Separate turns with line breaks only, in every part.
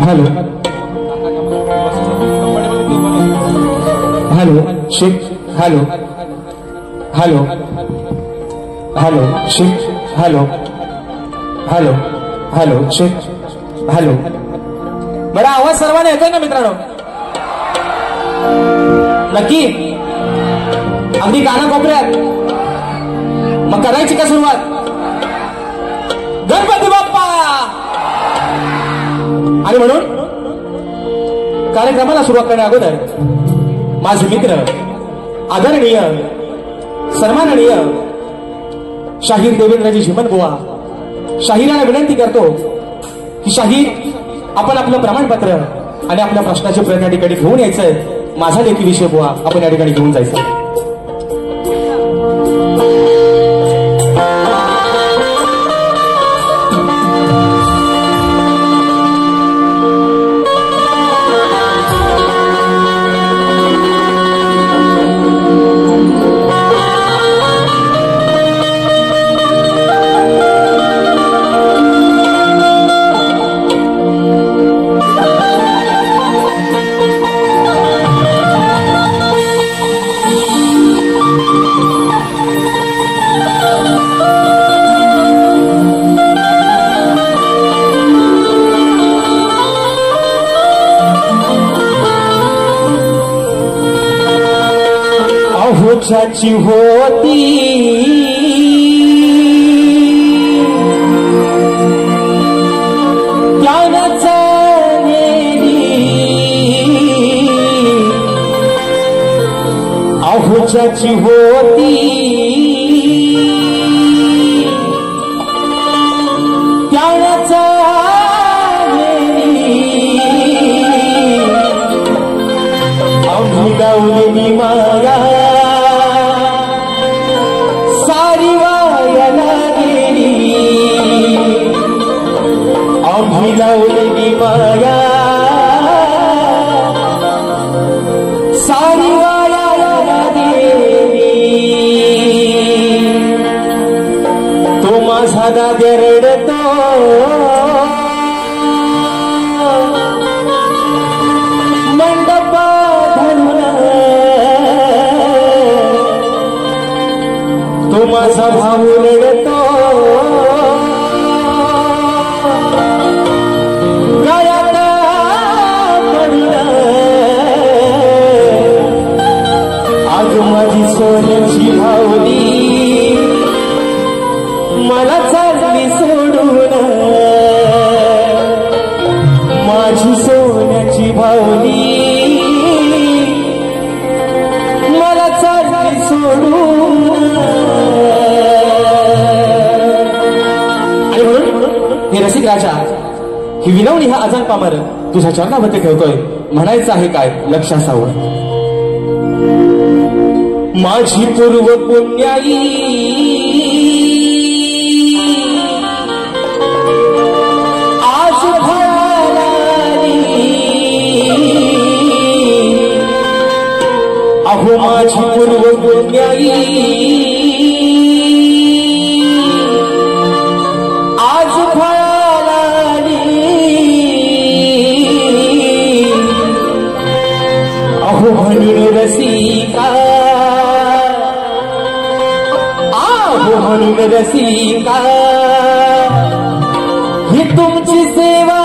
Hello hello shit hello hello hello shit hello hello hello shit hello. बडा आवाज सर्वांना येतोय ना मित्रांनो? नक्की अगदी कानाकोपऱ्यात मग करायची का सुरुवात? गणपती बाप्पा! आणि म्हणून कार्यक्रमाला सुरुवात करण्या अगोदर माझे मित्र आदरणीय सन्माननीय शाहीर देवेंद्रजी झिमन बुवा शाहिरांना विनंती करतो की शाहीर आपण आपलं प्रमाणपत्र आणि आपल्या प्रश्नाचे प्रश्न या ठिकाणी घेऊन यायचंय। माझा लेखी विषय बुवा आपण या ठिकाणी घेऊन जायचं। अहुच्याची होती त्यानंच अहुच्याची होती त्यानंच आम्ही गावलेली माया लावलेली माया सारी वाया गेली। तो माझा दाद्या रडतो मंडपा धरून तो माझा भाऊ रडतो सोन्याची भावली मला चालली सोडून माझी सोन्याची भावली मला चालली सोडून। आणि म्हणून हे रसिक राजा ही विनवणी हा अजान पामर तुझ्या चरणामध्ये ठेवतोय। म्हणायचं आहे काय लक्ष असावं। माझी पूर्व पुण्याई आज फळाली अहो माझी पूर्व पुण्याई आज फळाली अहो म्हणून रसिका म्हणून रसिका ही तुमची सेवा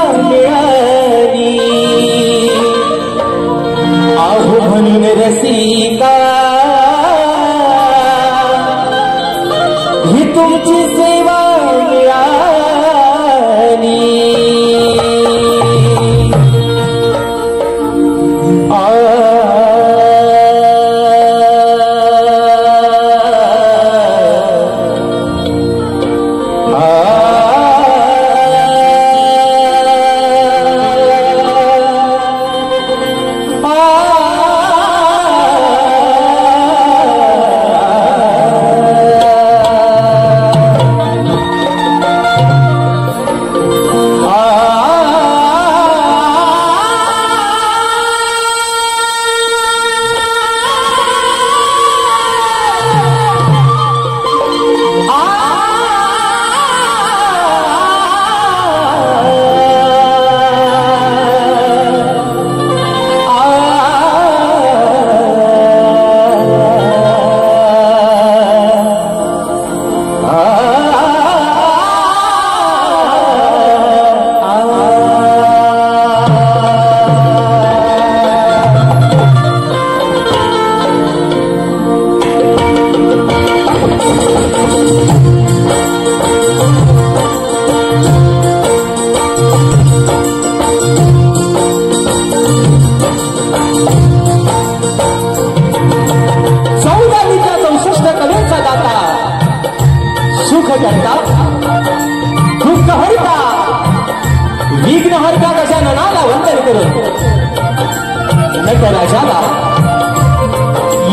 करून नटराजाला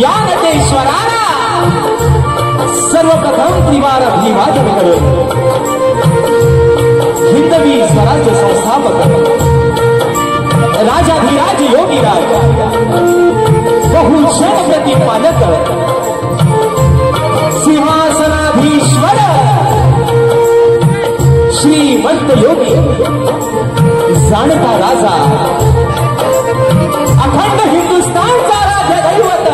या नटेश्वराला सर्वप्रथम त्रिवार अभिवादन करून हिंदवी स्वराज्य संस्थापक राजाधिराज योगीराज बहुशण प्रतिपादक सिंहासनाधीश्वर श्रीमंत योगी जाणता राजा अखंड हिंदुस्थानचा राज्य दैवत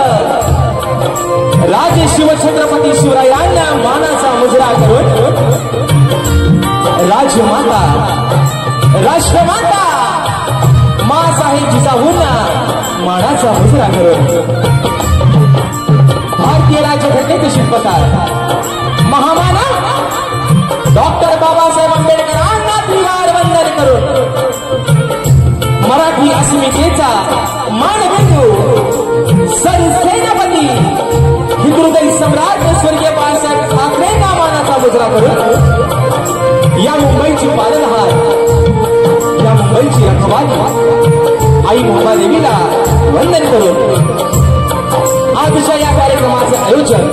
राजे शिवछत्रपती शिवरायांना मानाचा मुजरा करून राजमाता राष्ट्रमाता मासाहेब जिजाऊंना मानाचा मुजरा करून भारतीय राज्यघटनेचे शिल्पकार महामानव डॉक्टर बाबासाहेब आंबेडकरांना त्रिवार वंदन करून मराठी अस्मितेचा मानबिंदू सरसेनापती हिंदुहृदय सम्राट स्वर्गीय बाळासाहेब ठाकरेंना मानाचा मुजरा करून या मुंबईची पालनहार या मुंबईची रखवाली आई मुंबादेवीला वंदन करून आजच्या या कार्यक्रमाचे आयोजन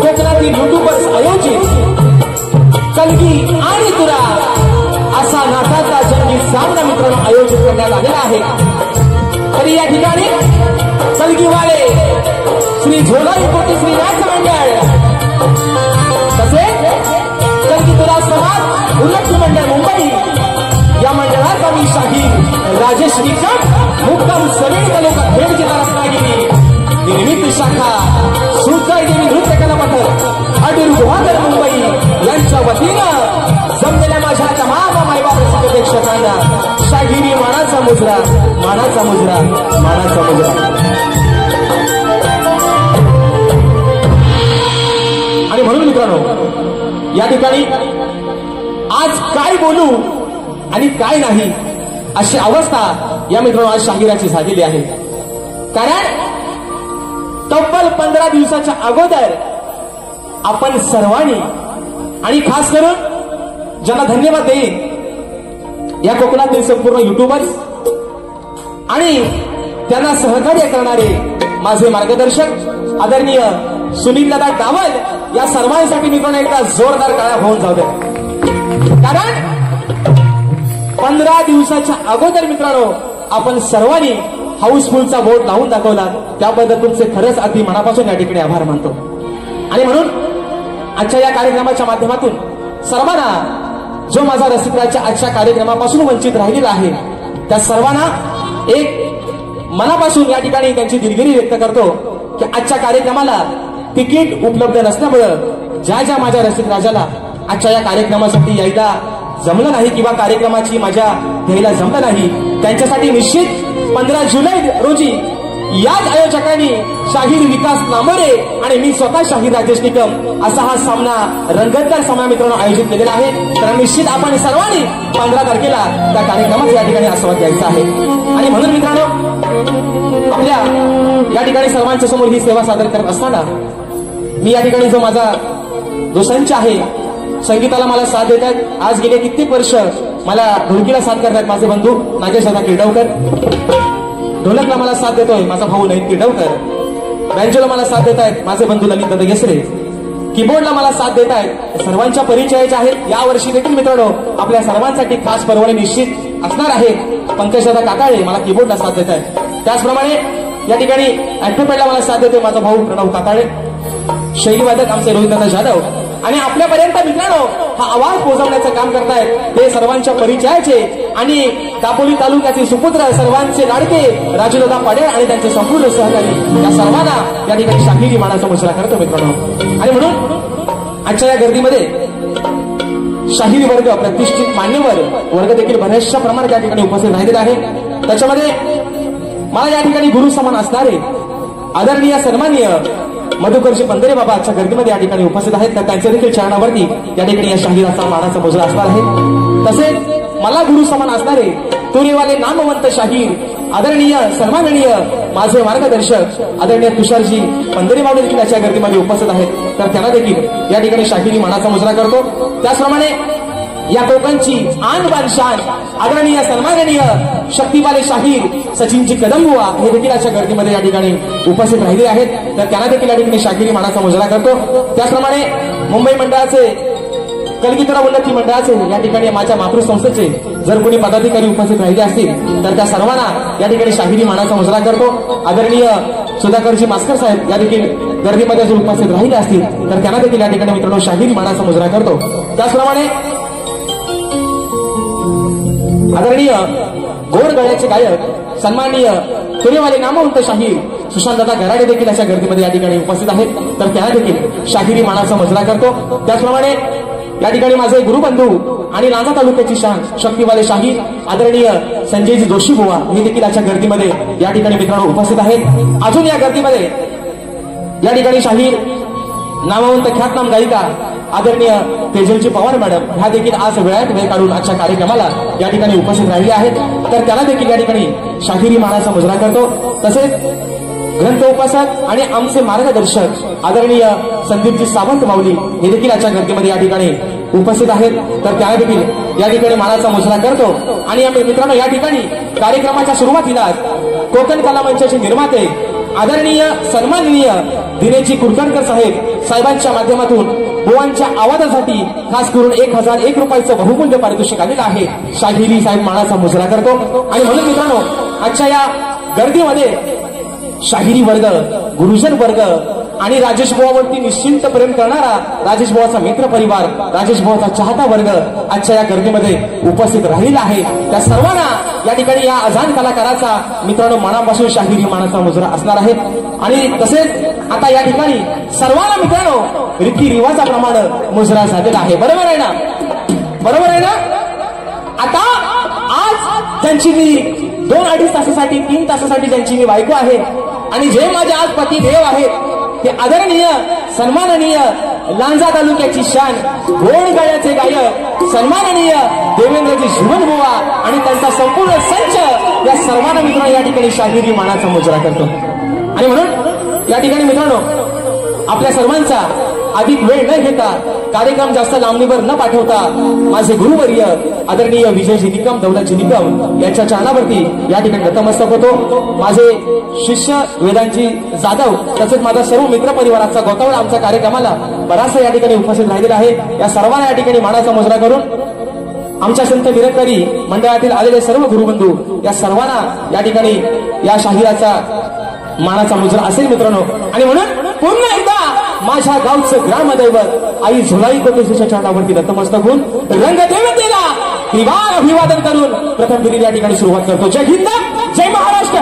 कोकणातील युट्यूबर्स आयोजित कलगी आणि तुरा असा नाटाचा संगीत सामना मित्रांनो आयोजित करण्यात आलेला आहे। तरी या ठिकाणी कलगीवाले श्री झोलाई कोटी श्री नाट्य मंडळ तसेच कलगी तुरा समाज उन्नती मंडळ मुंबई या मंडळाचा मी शाहीर राजेश निकम मुक्काम समीर तालुका खेड जिल्हा रत्नागिरी निर्मित शाखा सुरकाई देवी नृत्य कला पथक अडूर गुहागर मुंबई यांच्या वतीनं जमलेल्या माझ्या तमाम मायबाप रसिक प्रेक्षकांना शाहिरी मानाचा मुजरा मानाचा मुजरा मानाचा मुजरा। आणि म्हणून मित्रांनो या ठिकाणी आज काय बोलू आणि काय नाही अशी अवस्था या मित्रांनो आज शाहिराची झालेली आहे। कारण तब्बल 15 दिवसाच्या अगोदर आपण सर्वांनी आणि खास करून ज्यांना धन्यवाद देईन या कोकणातील संपूर्ण युट्यूबर्स आणि त्यांना सहकार्य करणारे माझे मार्गदर्शक आदरणीय सुनील दादा डावल या सर्वांसाठी मित्रांनो एकदा जोरदार टाळ्या होऊन जाऊ दे। कारण 15 दिवसाच्या अगोदर मित्रांनो आपण सर्वांनी हाऊसफुलचा बोर्ड लावून दाखवला त्याबद्दल तुमचे खरंच अगदी मनापासून या ठिकाणी आभार मानतो। आणि म्हणून आजच्या या कार्यक्रमाच्या माध्यमातून सर्वांना जो माझा रसिकराजच्या आजच्या कार्यक्रमापासून वंचित राहिलेला आहे त्या सर्वांना एक मनापासून या ठिकाणी त्यांची दिलगिरी व्यक्त करतो की आजच्या कार्यक्रमाला तिकीट उपलब्ध नसल्यामुळं ज्या ज्या माझ्या रसिकराजाला आजच्या या कार्यक्रमासाठी यायला जमलं नाही किंवा कार्यक्रमाची मजा घ्यायला जमलं नाही त्यांच्यासाठी निश्चित 15 जुलै रोजी याच आयोजकांनी शाहीर विकास नामोरे आणि मी स्वतः शाहीर राजेश निकम असा हा सामना रंगतदार सामना मित्रांनो आयोजित केलेला आहे। तर निश्चित आपण सर्वांनी 15 तारखेला त्या कार्यक्रमाचा या ठिकाणी आस्वाद घ्यायचा आहे। आणि म्हणून मित्रांनो आपल्या या ठिकाणी सर्वांच्या समोर ही सेवा सादर करत असताना मी या ठिकाणी जो माझा जो संच आहे संगीताला मला साथ देत आहेत आज गेले कित्येक वर्ष मला ढोलकीला साथ करतात माझे बंधू नागेश दादा किर्डवकर ढोलकला मला साथ देतोय माझा भाऊ नयन किर्डवकर बँजोला मला साथ देत आहेत माझे बंधू ललित दादा गेसरे कीबोर्डला मला साथ देत आहेत सर्वांच्या परिचयाचे आहेत। या वर्षी देखील मित्रांनो आपल्या सर्वांसाठी खास पर्वणी निश्चित असणार आहे। पंकज दादा काकाळे मला कीबोर्डला साथ देत आहेत त्याचप्रमाणे या ठिकाणी अॅक्टोपॅडला मला साथ देतोय माझा भाऊ प्रणव काकाळे शैलीवादक आमचे रोहित दादा जाधव आणि आपल्यापर्यंत मित्रांनो हा आवाज पोहोचवण्याचं काम करतायत ते सर्वांच्या परिचयाचे आणि दापोली तालुक्याचे सुपुत्र सर्वांचे लाडके राजूदादा पाडे आणि त्यांचे संपूर्ण सहकारी या सर्वांना या ठिकाणी शाहिरी मानाचा मुजरा करतो मित्रांनो। आणि म्हणून आजच्या या गर्दीमध्ये शाहिरी वर्ग प्रतिष्ठित मान्यवर वर्ग देखील बऱ्याचशा प्रमाणात या ठिकाणी उपस्थित राहिलेला आहे। त्याच्यामध्ये मला या ठिकाणी गुरु समान असणारे आदरणीय सन्माननीय मधुकरजी पंधरे बाबा आजच्या गर्दीमध्ये या ठिकाणी उपस्थित आहेत तर त्यांच्या देखील चरणावरती या ठिकाणी या शाहिराचा मानाचा मुजरा असणार आहे। तसेच मला गुरु समान असणारे तुरेवाले नामवंत शाहीर आदरणीय सन्माननीय माझे मार्गदर्शक आदरणीय तुषारजी पंधरे बाबा देखील याच्या गर्दीमध्ये उपस्थित आहेत तर त्यांना देखील या ठिकाणी शाहिरी मानाचा मुजरा करतो। त्याचप्रमाणे या कोकणची आन बान शान आदरणीय सन्माननीय शक्तिपाले शाहीर सचिनजी कदम बुवा हे देखील अशा गर्दीमध्ये या ठिकाणी उपस्थित राहिले आहेत. तर त्यांना देखील या ठिकाणी शाहिरी मानाचा मुजरा करतो. त्याचप्रमाणे मुंबई मंडळाचे कलगीधरा उन्नती मंडळाचे या ठिकाणी माझ्या मातृसंस्थेचे जर कोणी पदाधिकारी उपस्थित राहिले असतील तर त्या सर्वांना या ठिकाणी शाहिरी मानाचा मुजरा करतो. आदरणीय सुधाकरजी मास्कर साहेब या देखील गर्दीमध्ये जर उपस्थित राहिले असतील तर त्यांना देखील या ठिकाणी मित्रांनो शाहिरी मानाचा मुजरा करतो. त्याचप्रमाणे आदरणीय गोड गळ्याचे गायक सन्माननीय सूर्यवाले नामवंत शाहीर सुशांतदादा गराडे देखील अशा गर्दीमध्ये या ठिकाणी उपस्थित आहेत. तर त्यांना देखील शाहिरी मानाचा मुजरा करतो. त्याचप्रमाणे या ठिकाणी माझे गुरुबंधू आणि लांजा तालुक्याची शान शक्तिवाले शाहीर आदरणीय संजयजी जोशी बुवा हे देखील अशा गर्दीमध्ये या ठिकाणी मित्रांनो उपस्थित आहेत. अजून या गर्दीमध्ये या ठिकाणी शाहीर नामवंत ख्यातनाम गायिका आदरणीय तेजलजी पवार मॅडम ह्या देखील आज वेळात वेळ काढून आजच्या कार्यक्रमाला या ठिकाणी उपस्थित राहिले आहेत. तर त्याला देखील या ठिकाणी शाहिरी मानाचा मुजरा करतो. तसेच ग्रंथ उपासक आणि आमचे मार्गदर्शक आदरणीय संदीपजी सावंत माऊली हे देखील आजच्या गर्दीमध्ये या ठिकाणी उपस्थित आहेत. तर त्याला देखील या ठिकाणी मानाचा मुजरा करतो. आणि मित्रांनो या ठिकाणी कार्यक्रमाच्या सुरुवातीला कोकण कला मंचाचे निर्माते आदरणीय सन्माननीय दिनेशजी कुलकर्णकर साहेबांच्या माध्यमातून बुवांच्या आवाजासाठी खास करून 1001 रुपयाचं बहुमूल्य पारितोषिक आलेलं आहे. शाहिरी साहेब मानाचा मुजरा करतो. आणि म्हणून मित्रांनो आजच्या या गर्दीमध्ये शाहिरी वर्ग गुरुजन वर्ग आणि राजेश बुवावरती निश्चिंत प्रेम करणारा राजेश बुवाचा मित्र परिवार राजेश बुवाचा चाहता वर्ग आजच्या या गर्दीमध्ये उपस्थित राहिलेला आहे. त्या सर्वांना या ठिकाणी या अजान कलाकाराचा मित्रांनो मनापासून शाहिरी मानाचा मुजरा असणार आहे. आणि तसेच आता या ठिकाणी सर्वांना मित्रांनो रीती रिवाजाप्रमाणे मुजरा झालेला आहे. बरोबर आहे ना? बरोबर आहे ना? आता आज ज्यांची मी 2-2.5 तासासाठी 3 तासासाठी ज्यांची मी बायको आहे आणि जे माझे आज पती देव आहेत ते आदरणीय सन्माननीय लांजा तालुक्याची शान गोड गळ्याचे गायक सन्माननीय देवेंद्रजी जीवन बुवा आणि त्यांचा संपूर्ण संच या सर्वांना मित्रांनो या ठिकाणी शाहिरी मानाचा मुजरा करतो. आणि म्हणून या ठिकाणी मित्रांनो आपल्या सर्वांचा अधिक वेळ न घेता कार्यक्रम जास्त लांबणीवर न पाठवता माझे गुरुवर्य आदरणीय विजयजी निकम दौलतजी निकम यांच्या चरणावरती या ठिकाणी नतमस्तक होतो. माझे शिष्य वेदांजी जाधव तसेच माझा सर्व मित्र परिवाराचा गौतवळ आमच्या कार्यक्रमाला बराचसा या ठिकाणी उपस्थित राहिलेला आहे. या सर्वांना या ठिकाणी मानाचा मुजरा करून आमच्या संत निरंकारी मंडळातील आलेले सर्व गुरुबंधू या सर्वांना या ठिकाणी या शाहिराचा मानाचा मुजरा असेल मित्रांनो. आणि म्हणून पुन्हा एकदा माझ्या गावचं ग्रामदैवत आई झुलाई कोटेश्वरच्या चरणावरती नतमस्तक होऊन रंगदेवतेला त्रिवार अभिवादन करून प्रथम फेरी या ठिकाणी सुरुवात करतो. जय हिंद, जय महाराष्ट्र.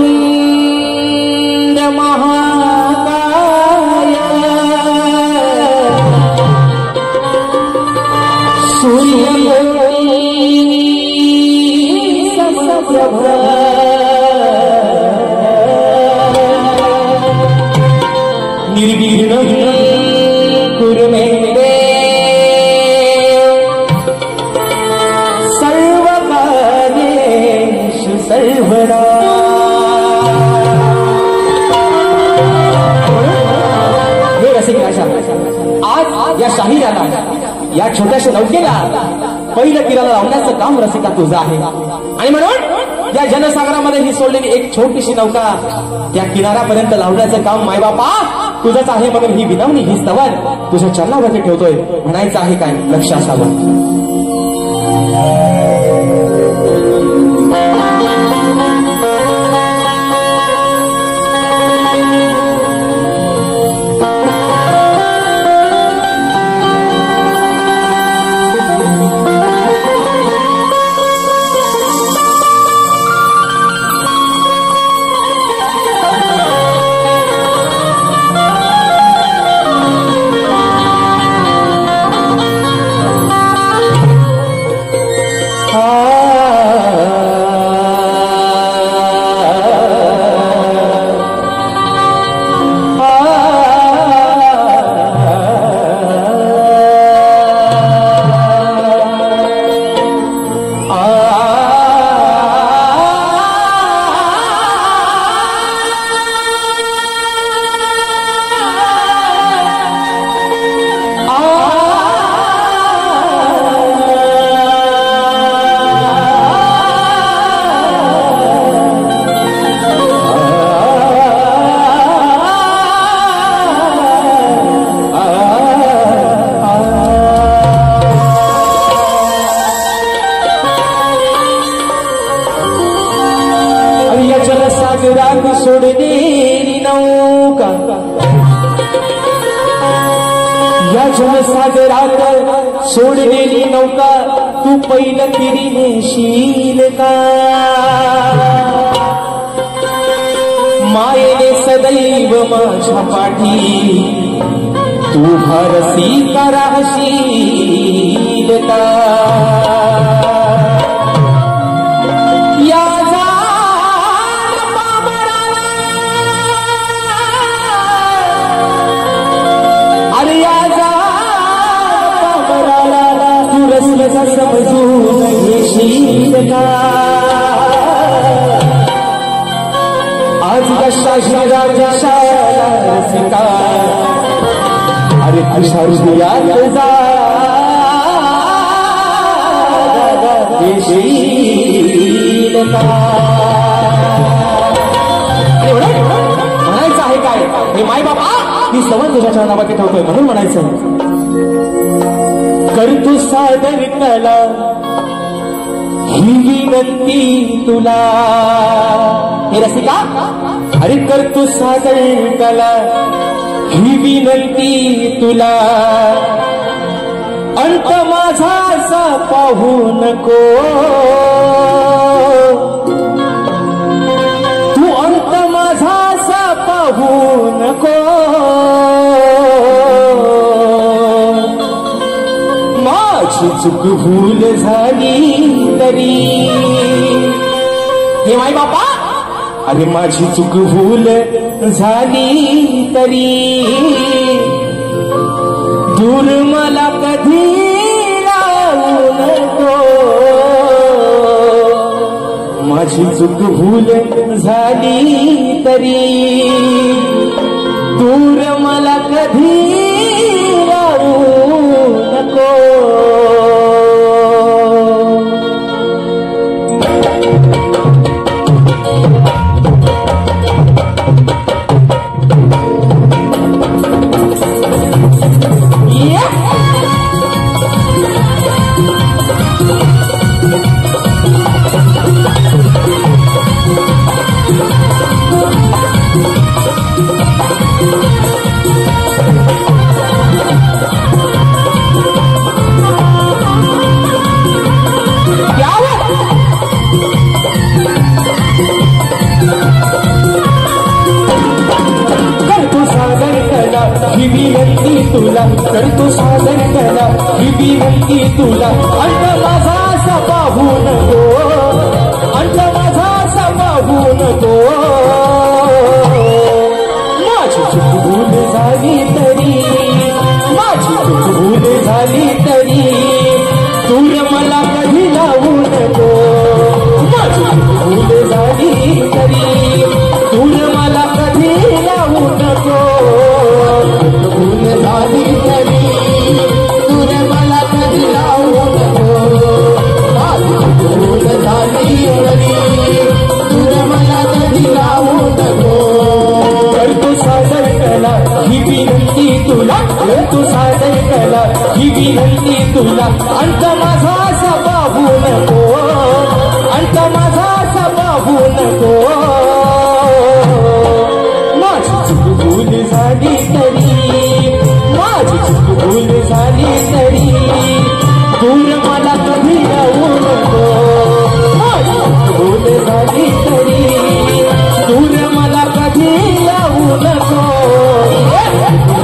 वक्रतुंड महाकाय सूर्यकोटि समप्रभ निर्विघ्नं कुरु मे देव सर्वकार्येषु सर्वदा. आज या शाहिराला या छोट्याशा नौकेला पहिलं किराला लावण्याचं काम रसिका तुझं आहे. आणि म्हणून या जनसागरामध्ये ही सोडलेली एक छोटीशी नौका त्या किनाऱ्यापर्यंत लावण्याचं काम मायबापा तुझंच आहे. म्हणून ही विनवणी ही स्तवन तुझ्या चरणावरती ठेवतोय. म्हणायचं आहे काय लक्ष असावं. जनसागरात सोडलेली नौका तू पहिलं फिरी नेशील का? मायेने सदैव माझ्या पाठी तू भारसी का राहशील का? समजून घेशील का? आज शाहीराजा शाला रसिका अरे तुझ्या हृदयात जा घेशील का? म्हणायचं आहे काय हे माय बाबा मी सवय तुझ्या चरणामध्ये ठेवतोय म्हणून म्हणायचं करतो सादर कला ही विनंती तुला. हे रसिका अरे करतो सादर कला ही विनंती तुला. अंत माझा असा पाहू नको तू अंत माझा असा पाहू नको. चूक भूल झाली तरी हे माय बापा अरे माझी चूक भूल झाली तरी दूर मला कधी लावू नको. माझी चूक भूल झाली तरी दूर मला कधी लावू नको. ही विनंती तुला करतो सादर कला ही विनंती तुला. अंत माझा असा पाहू नको अंत माझा असा पाहू नको. माझी चूक भूल झाली तरी माझी चूक भूल झाली तरी दूर मला कधी लावू नको. माझी चूक भूल झाली तरी दूर मला कधी लावू नको. भूल झाली तरी दूर मला कधी लावू नको. भूल झाली तरी दूर मला कधी लावू नको. करतो सादर कला ही विनंती तुला करतो सादर कला ही विनंती तुला. अंत माझा असा पाहू नको अंत माझा असा पाहू नको. माझी चूक भूल झाली तरी माझी चूक भूल झाली तरी दूर मला कधी लावू नको. माझी चूक भूल झाली तरी दूर मला कधी लावू नको.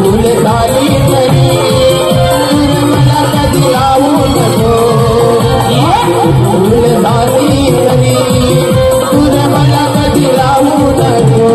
भूल झाली तरी दूर मला कधी लावू नको. भूल झाली तरी दूर मला कधी लावू नको.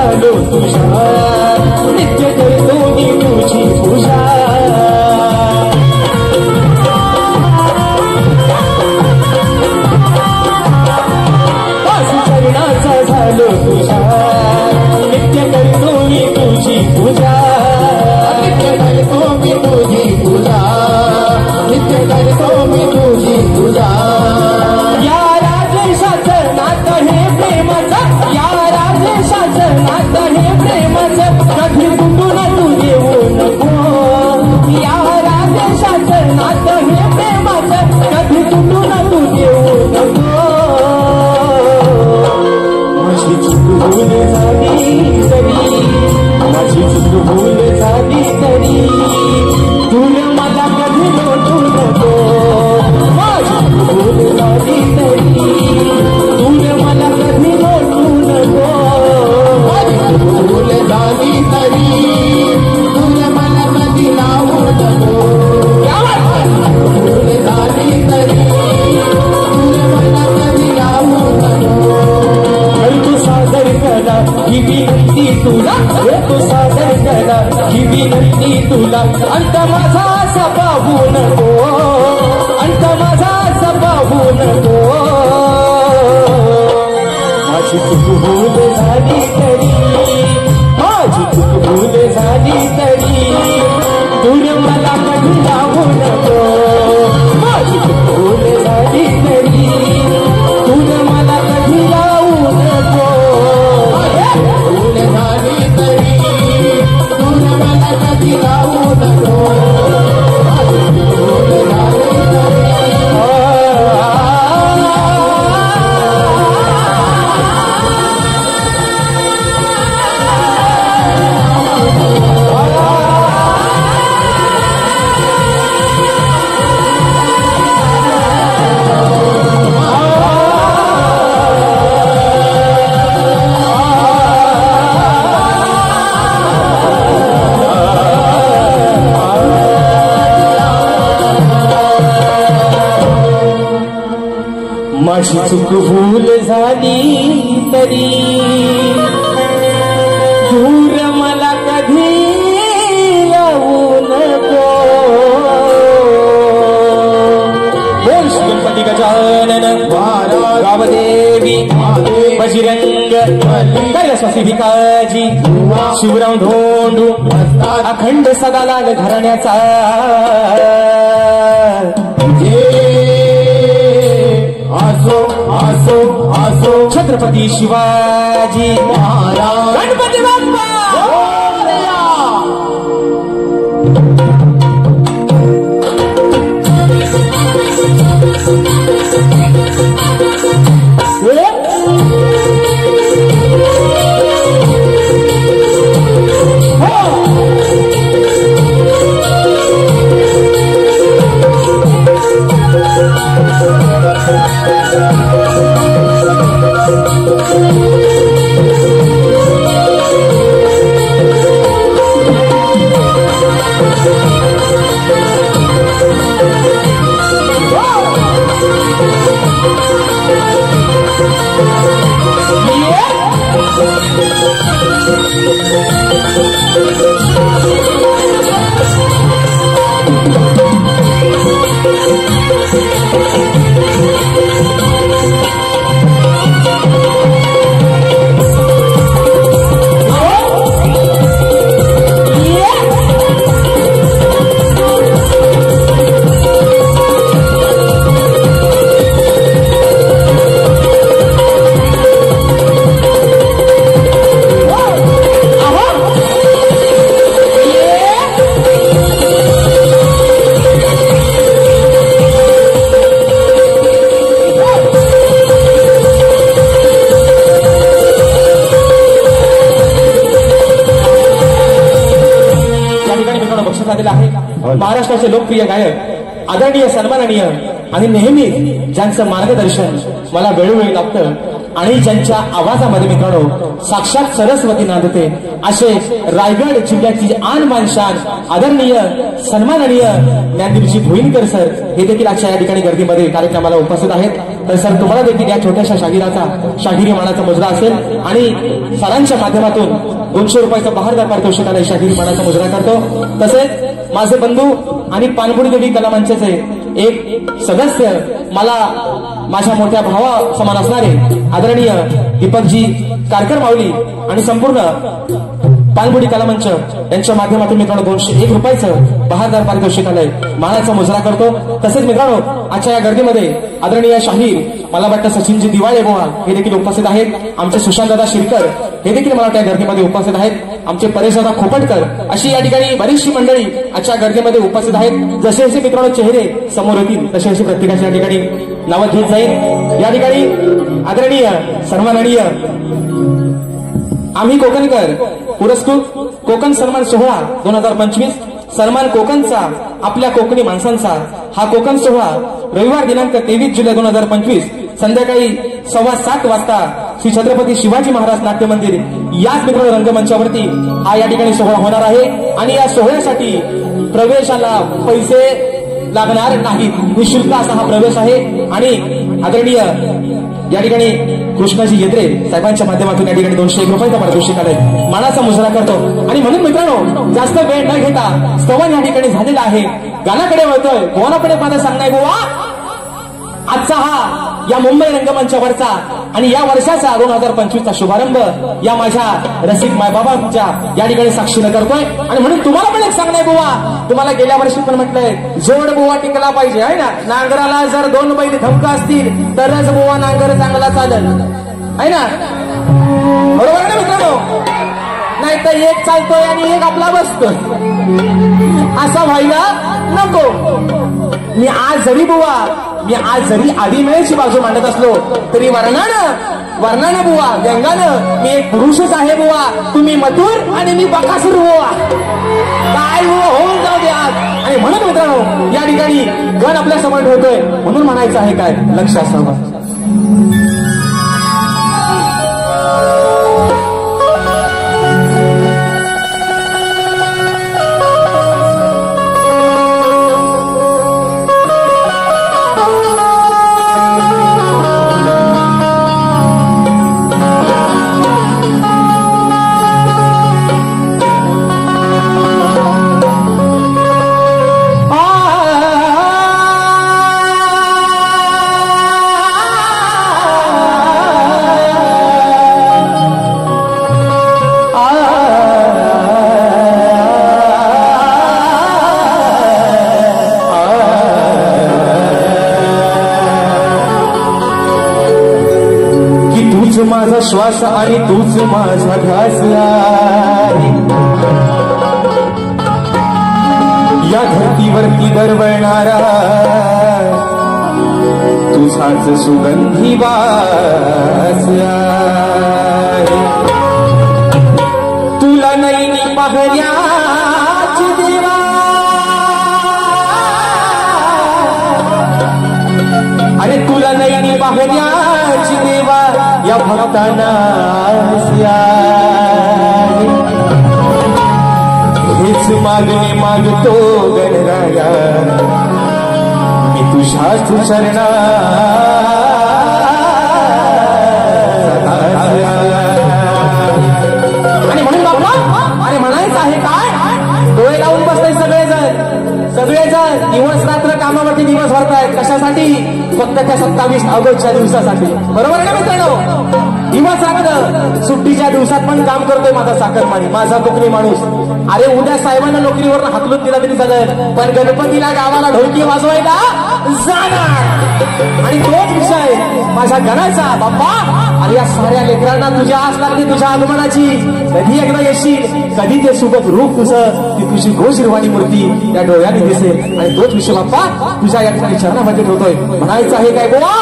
झालो तुझ्या नित्य करतो मी तुझी पूजा चरणाचा झालो तुझ्या नित्य करतो मी तुझी पूजा नित्य करतो मी तुझी पूजा नित्य करतो मी तुझी पूजा या राजेशाचं नातं हे प्रेमाचं या राजेशाचं नातं हे प्रेमाचं कधी तुटून तू देऊ नको या राजेशाचं नातं हे प्रेमाचं कधी तुटून तू देऊ नको माझी चूक भूल झाली तरी माझी चूक भूल झाली तरी तुला मला कधी लोटू नको माझी चूक भूल झाली तरी तुला मला कधी लोटू नको माझी चूक भूल झाली तरी तुला मला कधी लावू नको भूल झाली तरी तुला मला कधी लावू नको तू सादर करा ही विनंती तुला तू सादर करा ही विनंती तुला अंत माझा असा पाहू नको अंत माझा असा पाहू नको माझी चूक भूल झाली तरी माझी चूक भूल झाली तरी तुला मला कधी लावू नको माझी चूक भूल झाली तरी तुला मला कधी लावू नको भूल झाली तरी तुला मला कधी लावू नको भूल झाली तरी माझी चूक भूल झाली तरी दूर मला कधी लावू नको बोल श्री गणपती गजानन गावदेवी बजरंग कैलासवासी भिकाजी शिवराम धोंडू अखंड सदा लाग घराण्याचा आसो आसो आसो छत्रपती शिवाजी महाराज गणपती बाप्पा महाराष्ट्राचे लोकप्रिय गायक आदरणीय सन्माननीय आणि नेहमी ज्यांचं मार्गदर्शन मला वेळोवेळी लाभतं आणि ज्यांच्या आवाजामध्ये मित्रांनो साक्षात सरस्वती नांदते असे रायगड जिल्ह्याची आन मान शान आदरणीय सन्माननीय ज्ञानदीपजी भोईनकर सर हे देखील आजच्या या ठिकाणी गर्दीमध्ये कार्यक्रमाला उपस्थित आहेत. तर सर तुम्हाला देखील या छोट्याशा शाहिराचा शाहिरी मानाचा मुजरा असेल आणि सरांच्या माध्यमातून 200 रुपयाचा बहारदार पारितोषिक आलंय शाहिरी मानाचा मुजरा करतो. तसेच माझे बंधू आणि पानपुडी देवी कला मंचाचे एक सदस्य मला माझ्या मोठ्या भावा समान असणारे आदरणीय दीपकजी कारकर माऊली आणि संपूर्ण पानपुडी कला मंच यांच्या माध्यमातून मित्रांनो 201 रुपयाचं बहारदार पारितोषिक आलंय मानाचा मुजरा करतो. तसेच मित्रांनो आजच्या या गर्दीमध्ये आदरणीय शाहीर मला वाटतं सचिनजी दिवाळे बोहा हे देखील उपस्थित आहेत. आमचे सुशांतदादा शिरकर हे देखील मला त्या गर्दीमध्ये उपस्थित आहेत. आमचे परेशदादा खोपटकर अशी या ठिकाणी बरीचशी मंडळी आजच्या गर्दीमध्ये उपस्थित आहेत. जसे जसे मित्रांनो चेहरे समोर येतील तसे असे प्रत्येकाच्या या ठिकाणी नावं घेत जाईल. या ठिकाणी आदरणीय सन्माननीय आम्ही कोकणकर पुरस्कृत कोकण सन्मान सोहळा 2025 सन्मान कोकणचा आपल्या कोकणी माणसांचा हा कोकण सोहळा रविवार दिनांक 23 जुलै 2025 संध्याकाळी 7:15 वाजता श्री छत्रपती शिवाजी महाराज नाट्य मंदिर याच मित्रांनो रंगमंचावरती हा या ठिकाणी सोहळा होणार आहे. आणि या सोहळ्यासाठी प्रवेशाला पैसे लागणार नाहीत, निःशुल्क असा हा प्रवेश आहे. आणि आदरणीय या ठिकाणी कृष्णाजी येत्रे साहेबांच्या माध्यमातून या ठिकाणी 201 रुपयाचा पारितोषिक आलंय मानाचा मुजरा करतो. आणि म्हणून मित्रांनो जास्त वेळ न घेता स्तवन या ठिकाणी झालेला आहे. गाण्याकडे वळतोय गोवानाकडे माझा सांगणार गोवा आजचा हा या मुंबई रंगमंचावरचा आणि या वर्षाचा 2025चा शुभारंभ या माझ्या रसिक मायबाबांच्या या ठिकाणी साक्षीनं करतोय. आणि म्हणून तुम्हाला पण एक सांगणार बुवा, तुम्हाला गेल्या वर्षी पण म्हटलंय जोड बुवा टिकला पाहिजे आहे ना. नांगराला जर 2 बैल धमका असतील तरच बुवा नांगर चांगला चालेल आहे ना, बरोबर ना मित्रांनो. नाही तर एक चालतोय आणि एक आपला बसतोय असा व्हायला नको. मी आज जरी आदिमेळची बाजू मांडत असलो तरी वर्णानं बुवा व्यंगानं मी एक पुरुषच आहे बुवा. तुम्ही मथुर आणि मी बकासूर बुवा. काय बुवा होऊन जाऊ द्या. आणि म्हणून मित्रांनो या ठिकाणी गण आपल्या समोर ठेवतोय म्हणून म्हणायचं आहे काय लक्ष असावं. माझा श्वास आणि तूच माझा ध्यास या धरतीवरती दरवळणारा तुझाच सुगंधी वास तुला नैनी पाहण्याची देवा अरे तुला नैनी पाहण्याची देवा या भक्तांना हेच मागणे मागतो गणराया मी तुझ्याच चरणा. आणि म्हणून बाबा अरे म्हणायचं आहे काय डोळे लावून बसताय सगळेजण दिवस रात्र कामावरती दिवस भरतायत कशासाठी फक्त त्या 27 ऑगस्टच्या दिवसासाठी, बरोबर ना मित्रांनो. दिवस रात्र सुट्टीच्या दिवसात पण काम करतोय माझा साखरमानी माझा कोकणी माणूस. अरे उद्या साहेबांना नोकरीवर हाकलून दिला तरी चालेल पण गणपतीला गावाला ढोलकी वाजवायला जाणार. आणि तोच विषय माझ्या गणाचा बाप्पा. आणि या साऱ्या लेकरांना तुझ्या आस लागली तुझ्या आगमनाची. कधी एकदा येशील कधी ते सुबक रूप तुझं ती तुझी गोशिरवाणी मूर्ती त्या डोळ्याने दिसेल. आणि तोच विषय बाप्पा तुझ्या या ठिकाणी चरणामध्ये ठेवतोय. म्हणायचं आहे काय बुवा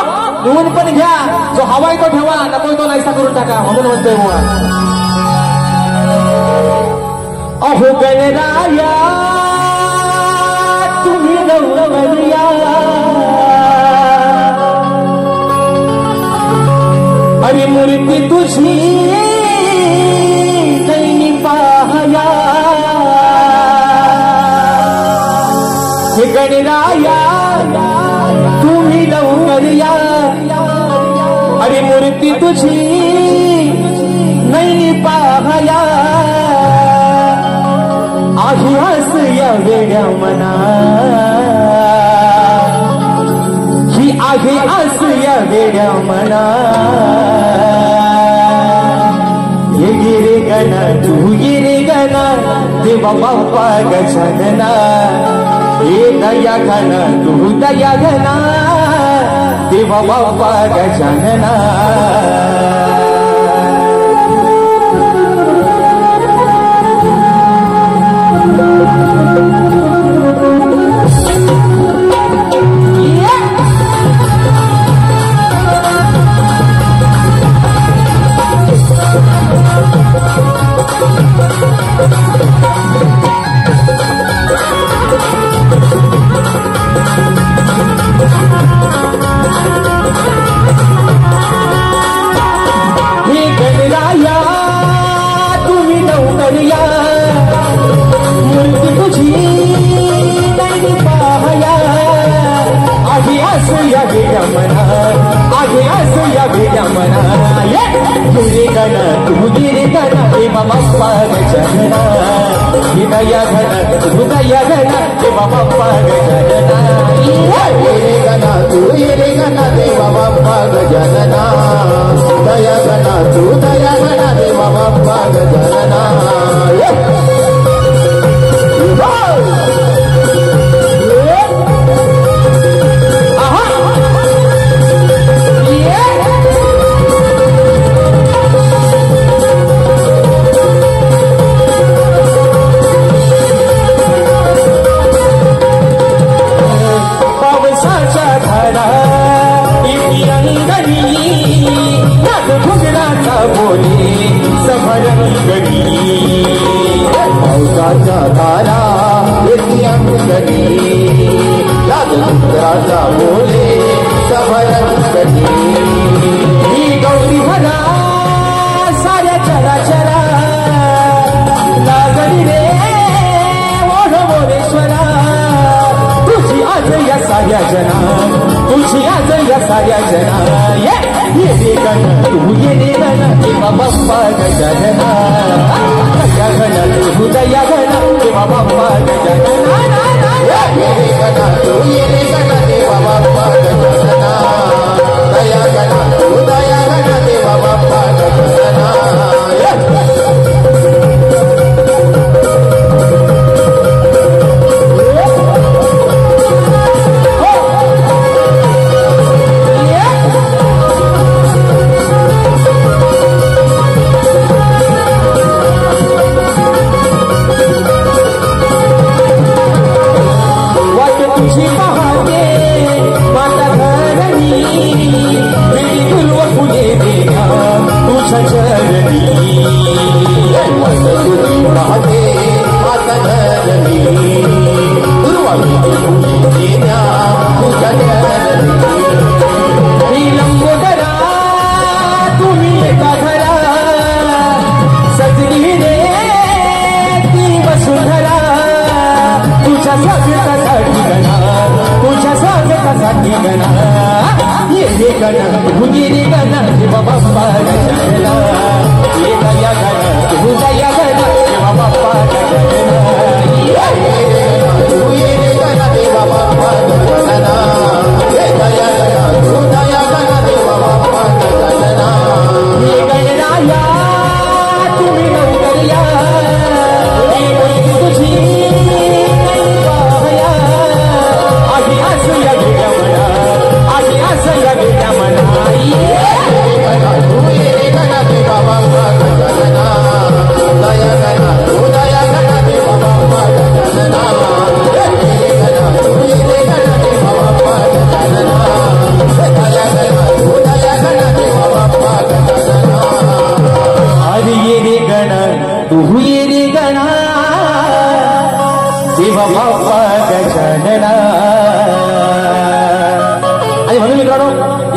लिहून पण घ्या जो हवाय तो ठेवा नको तो नाहीसा करून टाका म्हणून म्हणतोय बुवा. अहो गणराया तुम्ही गौरवरिया अरे मूर्ती तुझी नैनी पाहया हे गणराया तुम्ही लवकर या अरे मूर्ती तुझी नैनी पाहया आहे हस या वेड्या मना ही आहे हस या वेड्या मना ये गिरे गणा तू गिरे गणा देवा बाप्पा गजानना ये दया गणा तू दया गणा देवा बाप्पा गजानना बाप्पा गजानना दया घना तू दया घना देवा बाप्पा गजानना ये गना तू ये गना देवा बाप्पा गजानना दया घना तू दया घना देवा बाप्पा गजानना पावसाच्या धारा येती अंगणी राजा बोले सबरंगणी ही गौरी भरा साऱ्या चराचरा लागली रे ओढ मोरेश्वरा तुझी आज या साऱ्या जना तुझी आज या साऱ्या जना ये रे गण तू ये रे गण देवा बाप्पा गजानना दया घना तू दया घना देवा बाप्पा गजानना ये रे गण तू ये रे गण देवा बाप्पा गजानना दया घना तू दया घना देवा बाप्पा गजानना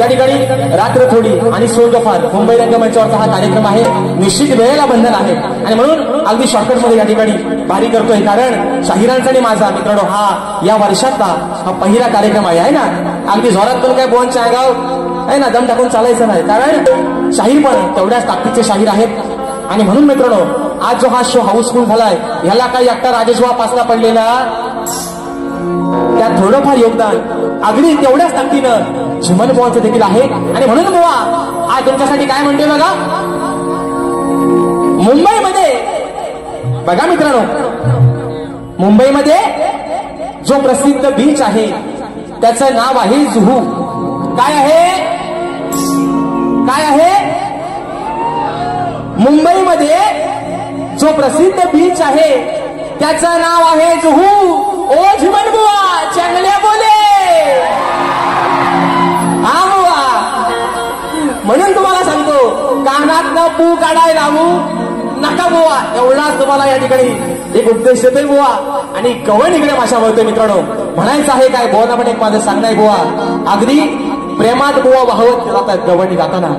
या ठिकाणी रात्र थोडी आणि सोंगफार मुंबई रंगमंचावरचा हा कार्यक्रम आहे. निश्चित वेळेला बंधन आहे आणि म्हणून अगदी शॉर्टकट मध्ये या ठिकाणी भारी करतोय. कारण शाहिरांचा आणि माझा मित्रांनो हा या वर्षातला हा पहिला कार्यक्रम आहे ना. अगदी जोरात पण काय बोन चायगाव आहे ना, दम टाकून चालायचं नाही. कारण शाहीर पण तेवढ्याच ताकदीचे शाहीर आहेत. आणि म्हणून मित्रांनो आज जो हा शो हाऊसफुल झालाय ह्याला काही एकटा राजेशवा पासला पडलेला त्यात थोडंफार योगदान अगदी तेवढ्याच ताकदीनं झिमन बुवांचं देखील आहे. आणि म्हणून बुवा आज तुमच्यासाठी काय म्हणते बघा. मुंबईमध्ये बघा मित्रांनो, मुंबईमध्ये जो प्रसिद्ध बीच आहे त्याचं नाव आहे जुहू. काय आहे? काय आहे? मुंबईमध्ये जो प्रसिद्ध बीच आहे त्याचं नाव आहे जुहू. ओ झिमन बुवा चांगल्या बोले. हा बुवा, म्हणून तुम्हाला सांगतो कानातनं पू काढाय लावू नका बुवा. एवढाच तुम्हाला या ठिकाणी एक उपदेश देतोय बुवा. आणि गवण इकडे भाषा बोलतोय मित्रांनो. म्हणायचं आहे काय बुवा, पण एक माझं सांगणं आहे बुवा. अगदी प्रेमात बुवा वाहवत जातात गवणी गाताना.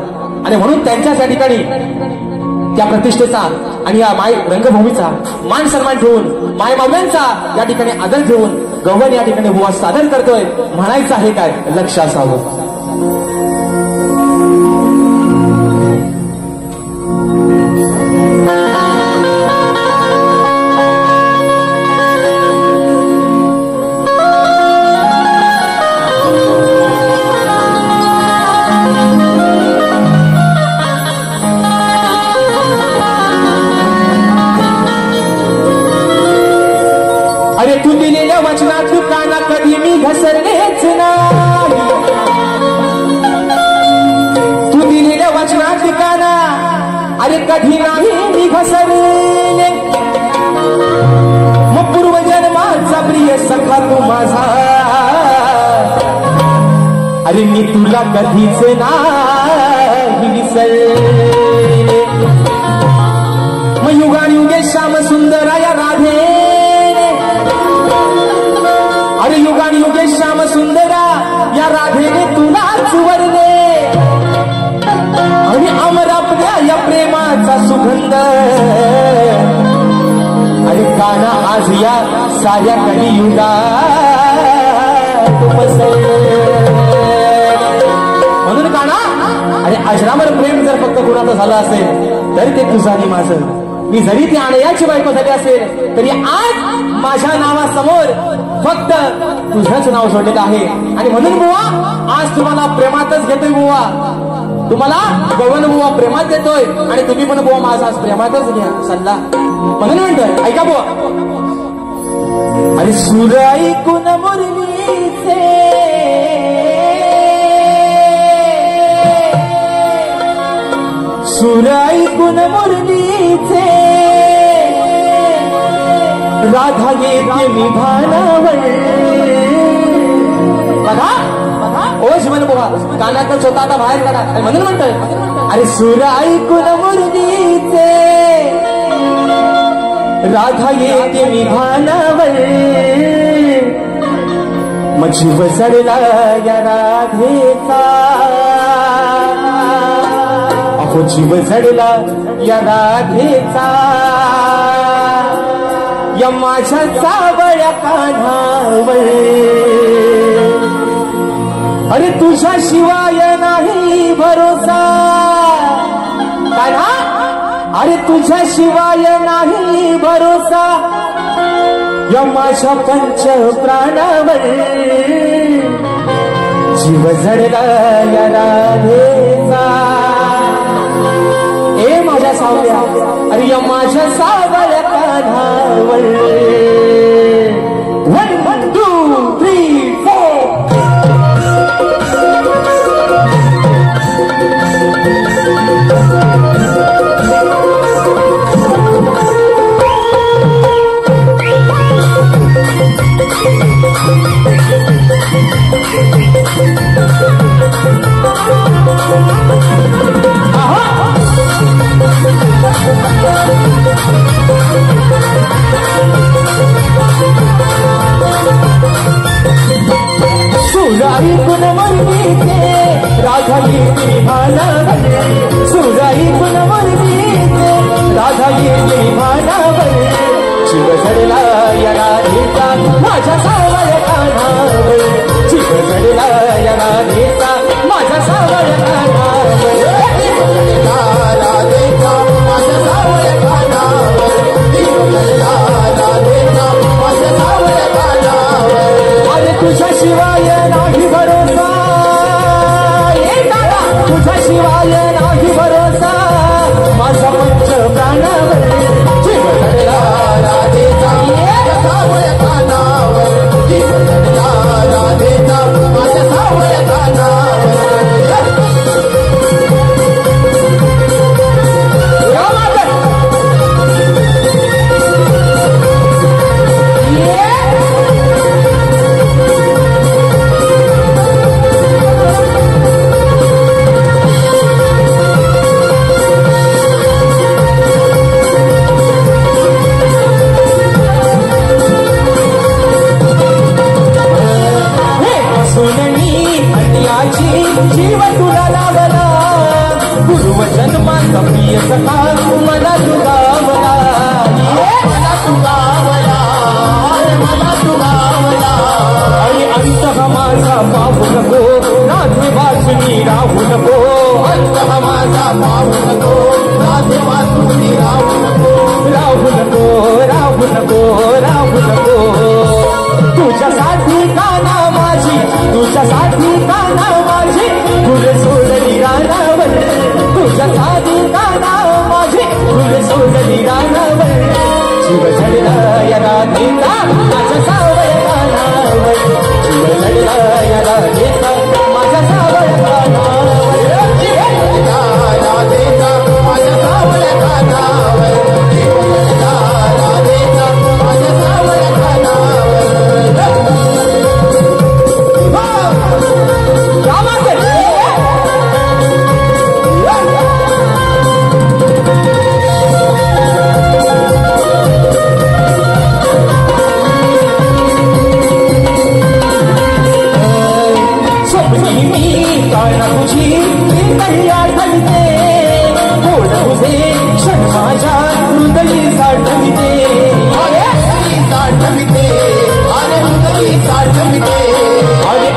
आणि म्हणून त्यांच्याच या ठिकाणी त्या प्रतिष्ठेचा आणि या माय रंगभूमीचा मान सन्मान ठेवून मायमाव्यांचा या ठिकाणी आदर ठेवून गवण या ठिकाणी बुवा सादर करतोय. म्हणायचं आहे काय लक्ष असावं. अरे तू दिलेल्या वचनात काना कधी मी घसरलेच नाही. तू दिलेल्या वचनात काना अरे कधी नाही मी घसरले. मग पूर्वजन्माचा प्रिय सखा तू माझा अरे मी तुला कधीच नाही विसरले. मग युगानुगे श्याम सुंदरा या राधे अरे युगानुगे श्याम सुंदरा या राधेने तुलाच वरले. आणि अमर आपल्या या प्रेमाचा सुगंध अरे काना आज या साऱ्या कलियुगात पसरले. म्हणून काना अरे अजरामर प्रेम जर फक्त कुणाचं झालं असेल तर ते तुझं आणि माझं. मी जरी ती आणयाची बायको झाली असेल तरी आज माझ्या नावासमोर फक्त तुझंच नाव जोडलेलं आहे. आणि म्हणून बुवा आज तुम्हाला प्रेमातच घेतोय बुवा. तुम्हाला गवण बुवा प्रेमात देतोय आणि तुम्ही पण बुवा माझा आज प्रेमातच घ्या सल्ला. म्हणून म्हणतोय ऐका बुवा. अरे सूर ऐकून मुरलीचे सूर ऐकून मुरलीचे राधा येते मी भानावर. बघा ओ झिमन बुवा कानात स्वतः आता बाहेर काढा. म्हणून म्हणतोय अरे सूर ऐकून मुरलीचे राधा येते मी भानावर. मग जीव चढला या राधेचा अहो जीव चढला या राधेचा या माझ्या सावळ्या कान्हावर. अरे तुझ्या शिवाय नाही भरोसा कान्हा. अरे तुझ्या शिवाय नाही भरोसा या माझ्या पंच प्राणावर. जीव जडला या राधेचा ए माझ्या सावळ्या अरे या माझ्या सावळ्या कान्हावर. 1 2 3 4
Aha!
शाहीर भानावर जीव चढला या राधेचा माझ्या सावळ कानावर जीव चढला या राधेचा माझ्या सावळ कानावर राधेचा माझ्या सावळ कानावर जीव चढला राधेचा माझ्या सावळ कानावर अरे तुझ्याशिवाय नाही भरोसा तुझ्याशिवाय नाही भरोसा माझा पंच प्राणावर जीव चढला राधेचा माझ्या सावळ कानावर जीव चढला राधेचा माझ्या सावळ कानावर जीव तुला लावला पूर्व जन्माचा प्रिय सखा मला तुगावला मला तुगावला मला तुगावला आणि अंत माझा पाहू नको राधे वासुनी राहू नको अंत माझा पाहू नको राधे वासुनी राहू नको राहू नको राहू नको राहू नको तुझ्यासाठी काना माझी तुझ्यासाठी काना माझी फुल सोडली रानावर तुझ्यासाठी काना माझी फुल सोडली रानावर जीव चढला या राधेचा माझ्या सावळ कानावर जीव चढला या राधेचा माझ्या सावळ कानावर जीव चढला राधेचा माझ्या सावळ कानावर जीव चढला राधेचा माझ्या सावळ कानावर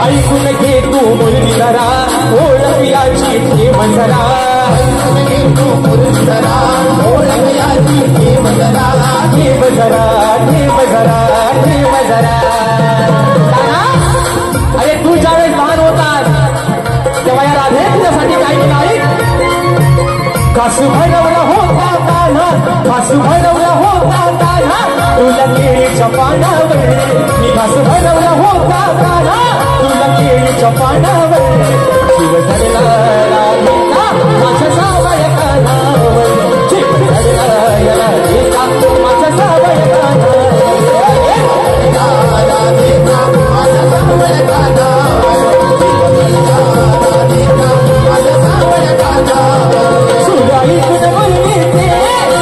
ऐकून घे तू मुलगी जरा ओळख याची ठेव जरा ऐकून घे तू मुलगी जरा ओळख याची ठेव जरा ठेव जरा ठेव जरा ठेव जरा अरे तू ज्यावेळेस लहान होतात तेव्हा या राधे तुझ्यासाठी काही नाही कासू भरवला होता कान्हा कासू भरवला होता कान्हा तुला केळीच्या पानावर मी कासू भरवला होता कान्हा तुला केळीच्या पानावर जीव चढला राधेचा माझ्या सावळ कानावर जीव चढला राधेचा माझ्या सावळ कानावर राधेचा माझ्या सावळ कानावर जीव चढला राधेचा माझ्या सावळ कानावर सुराई तुझ मन मिळते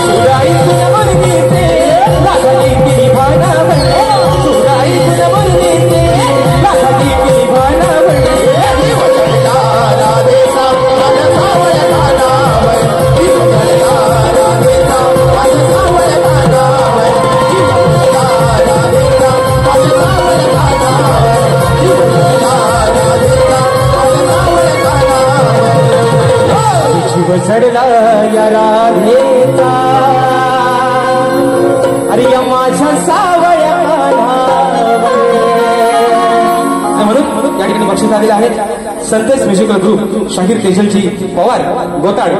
सुराई तुझ मन मिळते राधाई केली भानावर सुराई तुझ मन मिळते राधाई केली भानावर जीव चढला राधेचा माझ्या सावळ कानावर जीव चढला राधेचा माझ्या सावळ कानावर जीव चढला राधेचा माझ्या सावळ कानावर जीव चढला राधेचा माझ्या सावळ कानावर जीव चढला या राधेचा अरे या माझ्या सावळ कानावर म्हणून या ठिकाणी बक्षीस आलेले आहेत संतेश म्युझिकल ग्रुप शाहीर तेजलजी पवार गोताड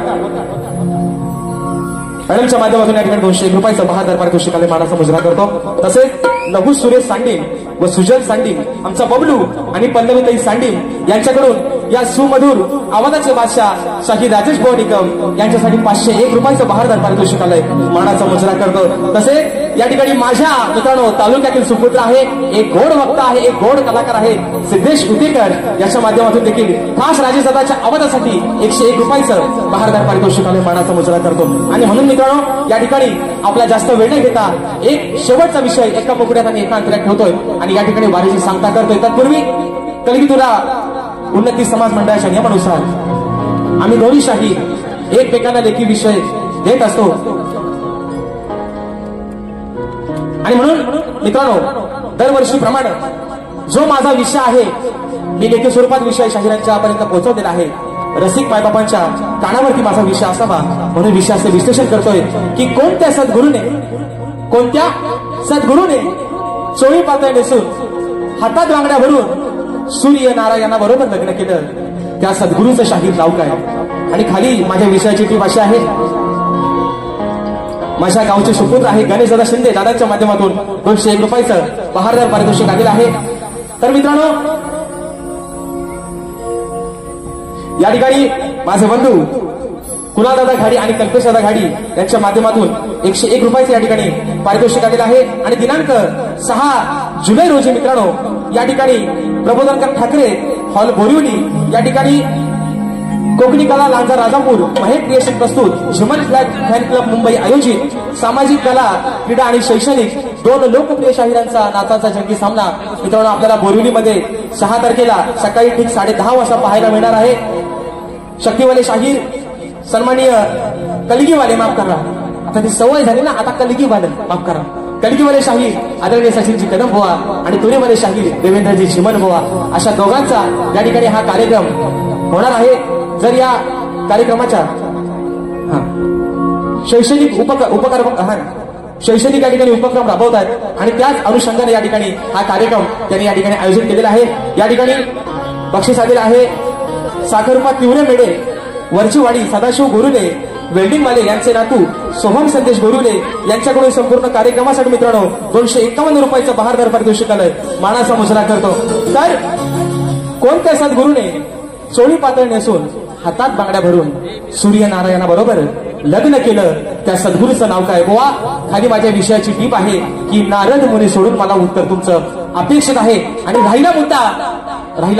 मॅडमच्या माध्यमातून या ठिकाणी 201 रुपयाचा बहादर पारितोषिकाने मानाचा मुजरा करतो तसेच लघु सुरेश सांडीम व सुजल सांडीम आमचा बबलू आणि पल्लवीताई सांडीम यांच्याकडून या सुमधुर आवाजाचे बादशाह शाहीर राजेश भाऊ निकम यांच्यासाठी 501 रुपयाचं बहादर पारितोषिकालय मानाचा मुजरा करतो तसेच या ठिकाणी माझ्या मित्रांनो तालुक्यातील सुपुत्र आहे एक गोड वक्ता आहे एक गोड कलाकार आहे सिद्धेश उतेकर याच्या माध्यमातून देखील खास राजेदादाच्या आवाजासाठी 101 रुपयाचं बहादर पारितोषिकालय मानाचा मुजरा करतो आणि म्हणून मित्रांनो या ठिकाणी आपला जास्त वेळ न घेता एक शेवटचा विषय एका पकड्यात आणि एका अंतरात ठेवतोय आणि या ठिकाणी वारीची सांगता करतोय तत्पूर्वी कलगीतुरा उन्नती समाज मंडळाच्या नियमानुसार आम्ही दोन्ही शाही एकमेकांना लेखी विषय देत असतो आणि म्हणून मित्रांनो, दरवर्षीप्रमाणे जो माझा विषय आहे मी लेखी स्वरूपात विषय शाहिरांच्या पर्यंत पोहोचवलेला आहे. रसिक मायबापांच्या कानावरती माझा विषय असावा म्हणून विषयाचे विश्लेषण करतोय की कोणत्या सद्गुरूने चोळी पातळ नेसून हातात बांगड्या भरून सूर्य नारायणाबरोबर लग्न केलं त्या सद्गुरूचं शाहीर नाव काय. आणि खाली माझ्या विषयाची ती भाषा आहे. माझ्या गावचे सुपुत्र आहे गणेश दादा शिंदे दादाच्या माध्यमातून 201 रुपयाचं बहारदार पारितोषिक आलेलं आहे. तर मित्रांनो, या ठिकाणी माझे बंधू कुणाल दादा घाडी आणि कल्पेश दादा घाडी यांच्या माध्यमातून 101 रुपयाचे या ठिकाणी पारितोषिक आलेलं आहे. आणि दिनांक 6 जुलै रोजी मित्रांनो या ठिकाणी प्रबोधनकर ठाकरे हॉल बोरिवली या ठिकाणी कोकणी कला लांजा राजापूर महेश क्रिएशन प्रस्तुत झिमन फॅन क्लब मुंबई आयोजित सामाजिक कला क्रीडा आणि शैक्षणिक 2 लोकप्रिय शाहिरांचा नाचाचा जंगी सामना मित्रांनो आपल्याला बोरिवलीमध्ये 6 तारखेला सकाळी ठीक 10:30 वाजता पाहायला मिळणार आहे. शक्तीवाले शाहीर सन्माननीय कलगीवाले, माफ करा आता ती सवय झाली ना, आता कलगीवाले माफ करा, कलगीवाले शाहीर आदरणीय सचिनजी कदम बुवा आणि तुरेवाले शाहीर देवेंद्रजी झिमन बुवा अशा दोघांचा या ठिकाणी हा कार्यक्रम होणार आहे. जर या कार्यक्रमाच्या शैक्षणिक शैक्षणिक या ठिकाणी उपक्रम राबवत आहेत आणि त्याच अनुषंगाने या ठिकाणी हा कार्यक्रम त्यांनी या ठिकाणी आयोजित केलेला आहे. या ठिकाणी बक्षीस आलेलं आहे साखरपा तीव्र मेडे वरचीवाडी सदाशिव गोरुले वेल्डिंगवाले यांचे नातू सोहम संदेश गोरुले यांच्याकडून संपूर्ण कार्यक्रमासाठी मित्रांनो 251 रुपयाचं बहारदार पारितोषिक आलंय. मानाचा मुजरा करतो. तर कोणत्या सद्गुरूने चोळी पातळ नेसून हातात बांगड्या भरून सूर्यनारायणाबरोबर लग्न केलं त्या सद्गुरूचं नाव काय बुवा. खाली माझ्या विषयाची टीप आहे की नारद मुनी सोडून मला उत्तर तुमचं अपेक्षित आहे. आणि राहिला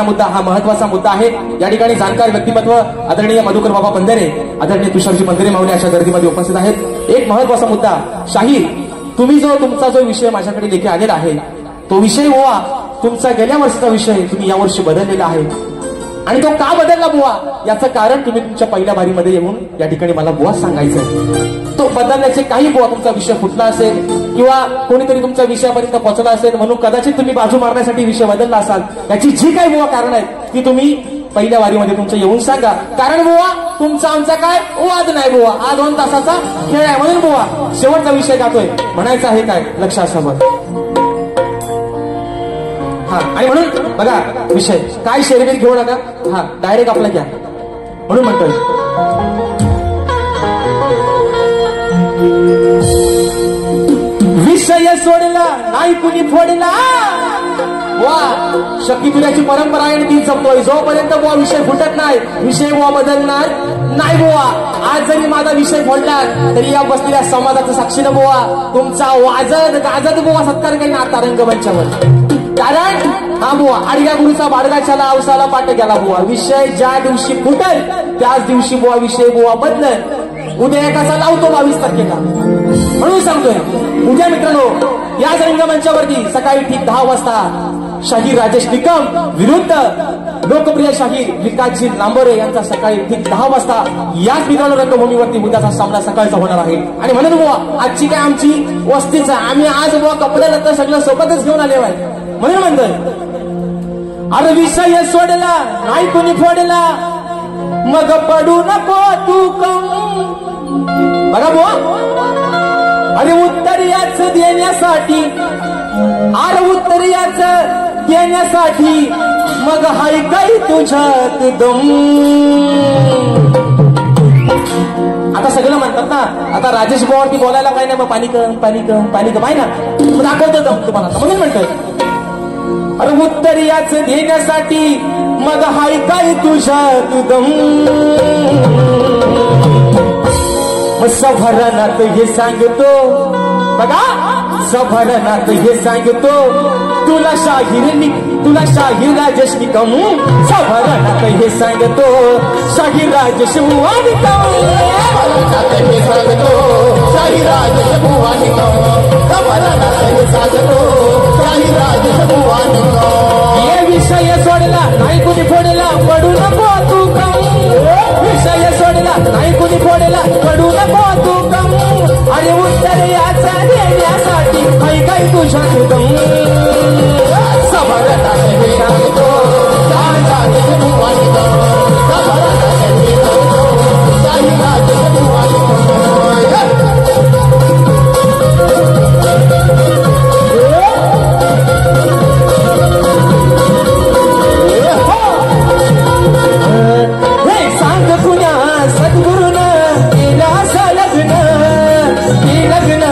मुद्दा हा महत्वाचा मुद्दा आहे. या ठिकाणी जाणकार व्यक्तिमत्व आदरणीय मधुकर बाबा बंदरे आदरणीय तुषारजी बंदरे मावले अशा गर्दीमध्ये उपस्थित आहेत. एक महत्वाचा मुद्दा, शाहीर तुम्ही तुमचा जो विषय माझ्याकडे लेखी आलेला आहे तो विषय बुवा तुमचा गेल्या वर्षीचा विषय तुम्ही यावर्षी बदललेला आहे. आणि तो का बदलला बुवा याचं कारण तुम्ही तुमच्या पहिल्या बारीमध्ये येऊन या ठिकाणी मला बुवा सांगायचं. तो बदलण्याचे काही बुवा तुमचा विषय फुटला असेल किंवा कोणीतरी तुमच्या विषयापर्यंत पोहोचला असेल म्हणून कदाचित तुम्ही बाजू मारण्यासाठी विषय बदलला असाल. याची जी काही बुवा कारण आहेत ती तुम्ही पहिल्या वारीमध्ये तुमच्या येऊन सांगा. कारण बुवा तुमचा आमचा काय वाद नाही बुवा, हा 2 तासाचा खेळ आहे म्हणून बुवा शेवटचा विषय गातोय म्हणायचा आहे काय लक्ष असावं. आणि म्हणून बघा विषय काय शेरबीर घेऊ नका, डायरेक्ट आपला घ्या म्हणून म्हणतोय. विषय सोडला नाही कुणी फोडला वा. शक्तीपुराची परंपरा आहे आणि ती जपतोय. जोपर्यंत बुवा विषय फुटत नाही विषय बुवा बदलणार नाही बुवा. आज जरी माझा विषय फोडला तरी या बसलेल्या समाजाचं साक्षीनं बुवा तुमचा वाजत गाजत बुवा सत्कार काही नाता रंगमंचावर. कारण हा बुवा आडग्या गुरुचा बाडगाच्याला अवसाला पाठ गेला बुवा. विषय ज्या दिवशी फुटेल त्याच दिवशी बुवा विषय बुवा बदलल. उद्या एकाचा लावतो 22% म्हणून सांगतोय. उद्या मित्रांनो याच रंगमंचावरती सकाळी ठीक 10 वाजता शाहीर राजेश निकम विरुद्ध लोकप्रिय शाहीर विकासजी लांबोरे यांचा सकाळी ठीक 10 वाजता याच मित्रांनो रंगभूमीवरती उद्याचा सामना सकाळचा होणार आहे. आणि म्हणून बुवा आजची काय आमची वस्तीच आम्ही आज बुवा कपडे नंतर सगळं सोबतच घेऊन आले आहे म्हणून म्हणतोय. अरे विषय सोडला नाही कोणी फोडला मग पडू नको तू कम. बघा बुवा अरे उत्तर याच देण्यासाठी मग हाय काही तुझ्यात दम. आता सगळं म्हणतात ना, आता राजेश बुवावरती बोलायला काय नाही, मग पाणी कम आहे ना, मग दाखवतो दम तुम्हाला म्हणून म्हणतोय. अरे उत्तर याच देण्यासाठी मग हाय काय तुझ्यात दम. सभरनात हे सांगतो बघा, सभरनात हे सांगतो तुला शाहीर राजेश निकम. सभरनात हे सांगतो शाहीर राजेश बुवा निकम. हे सांगतो शाहीर राजेश बुवा निकम. सभरनात हे सांगतो शाहीर राजेश बुवा निकम. हे विषय सोडला नाही कुणी फोडला पडू नको तू कम. विषय सोडला नाही कुणी फोडला पडू नको तू कम. आणि उत्तर याचा देण्यासाठी काही लग्न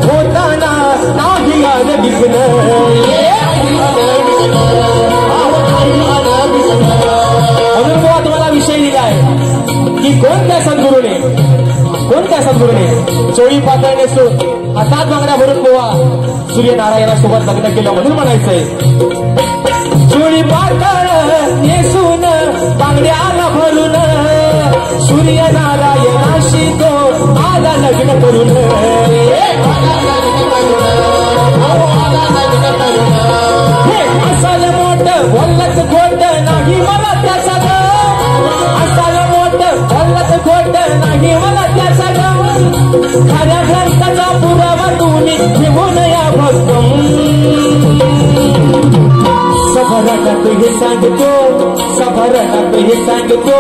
होताना नाही आलं दिसणं म्हणून बुवा तुम्हाला विषय दिलाय की कोणत्या सद्गुरूने चोळी पातळ नेसून हातात बांगड्या भरून बुवा सूर्यनारायणासोबत लग्न केलं म्हणून म्हणायचंय चोळी पातळ नेसून बांगड्याला भरून सूर्यनारायणाशी तो आला लग्न करून असाल मोठं बोलत खोट नाही मला त्याचा असाल मोठं बोलत खोट नाही मला त्याचा खऱ्या ग्रंथाचा पुरावा तुम्ही घेऊन या भक्तम सभराटात हे सांगतो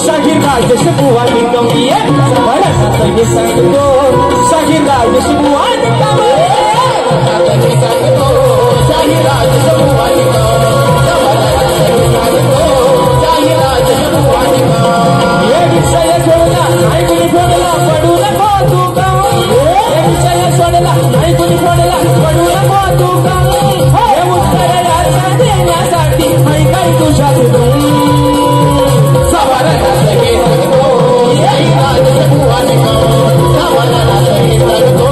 शाहीर राजेश बुवा निकम सभराटात हे सांगतो शाहीर राजेश बुवा निकम शाहीर राजेश बुवा निकम शाहीर राजेश बुवा निकम हे विषय सोडला नाही कुणी सोडला पडू नको तू का हे विषय सोडला नाही कुणी सोडला पडू नको तू का हे उत्तर याचा देण्यासाठी ऐकाय तुझ्या सवारात हे सांगतो शाहीर राजेश बुवा निकम सवारात हे सांगतो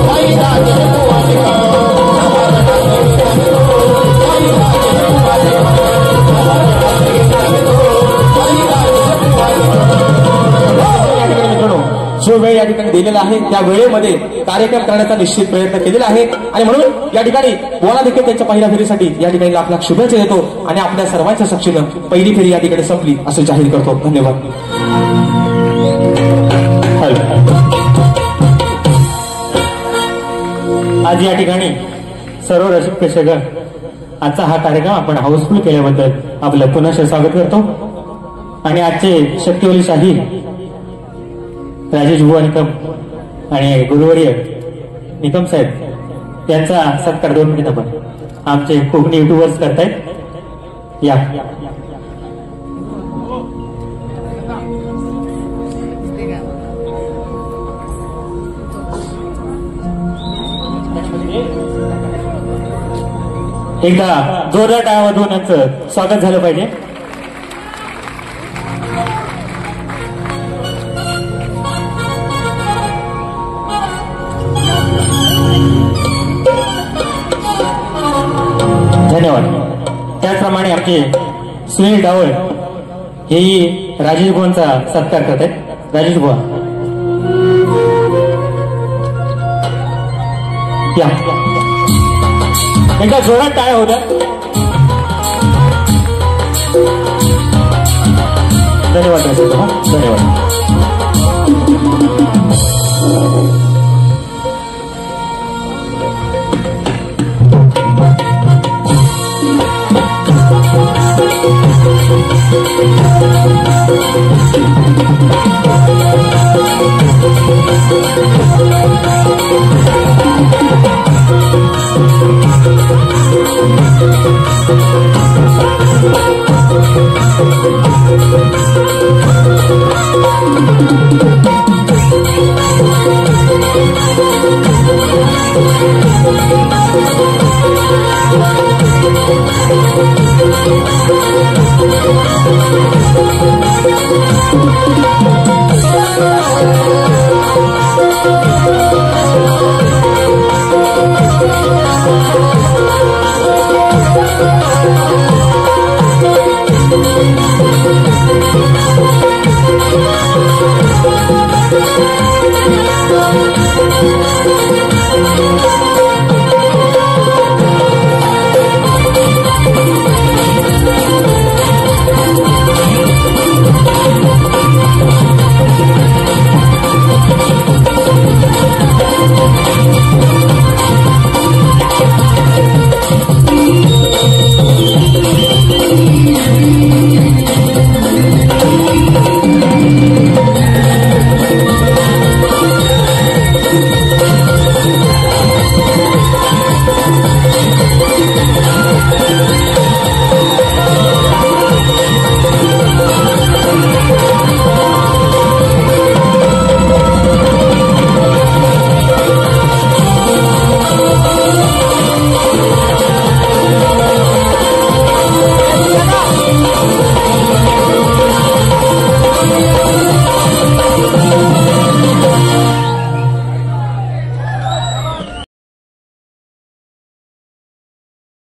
शाहीर राजेश बुवा निकम सवारात हे सांगतो शाहीर राजेश बुवा निकम सवारात हे सांगतो शाहीर राजेश बुवा निकम जो वेळ या ठिकाणी दिलेला आहे त्या वेळेमध्ये कार्यक्रम करण्याचा निश्चित प्रयत्न केलेला आहे आणि म्हणून या ठिकाणी बोला देखील त्यांच्या पहिल्या फेरीसाठी या ठिकाणी लाख लाख शुभेच्छा देतो आणि आपल्या सर्वांच्या साक्षीनं पहिली फेरी या ठिकाणी संपली असं जाहीर करतो. धन्यवाद.
आज या ठिकाणी सर्व रसिक प्रेक्षकगण आजचा हा कार्यक्रम आपण हाऊसफुल केल्याबद्दल आपलं पुन्हा स्वागत करतो आणि आजचे शक्तिवली शाहीर राजेश बुवा निकम आणि गुरुवर्य निकम साहेब यांचा सत्कार 2 मिनिट आपण आमचे कोकणी युट्यूबर्स करतायत. या एकदा जोरदार टाळ्या वाजवून यांचं स्वागत झालं पाहिजे. धन्यवाद. त्याचप्रमाणे आमचे सुनील डावळ हेही राजेश बुवांचा सत्कार करत आहेत. राजेश बुवा या एकदा जोरात टाळ्या होत्या. धन्यवाद राजेश बुवा. धन्यवाद.